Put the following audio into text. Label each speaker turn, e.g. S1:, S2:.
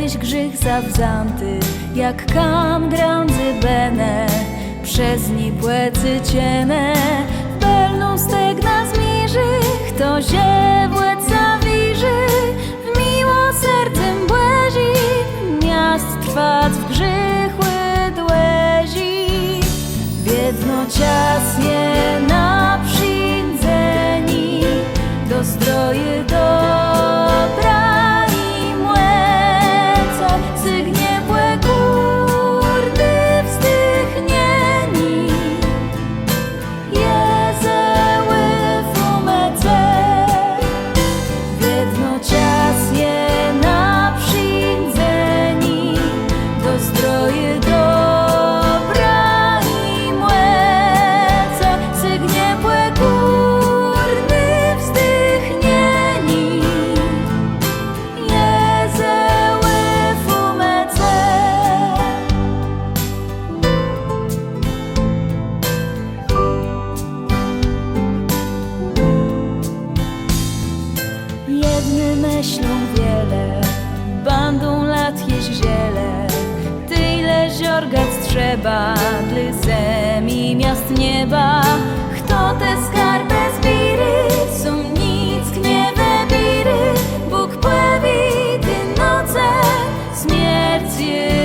S1: tyś grzych zawzanty, jak kam grandzy bene, przez ni płecy ciene, w belną stegna zmierzy, kto się w łeca wiży, w miłosierdzym błezi, miast trwać w grzychły dłezi. Biedno ciasnie na przyjdzeni, do zdroje dobra i młece, sygnie błe górdy wzdychnieni, jezeły fumece. Biedno ciasnie na przyjdzeni, do zdroje dobra i młece, sygnie błe górdy wzdychnieni, jezeły fumece. Jedny myślą wiele, bandą lat jeść ziele, tyle ziorgać trzeba, dla zemi miast nieba. Kto te skarby zbiry, są nic gniewe biry, Bóg pławi ty noce, śmierć je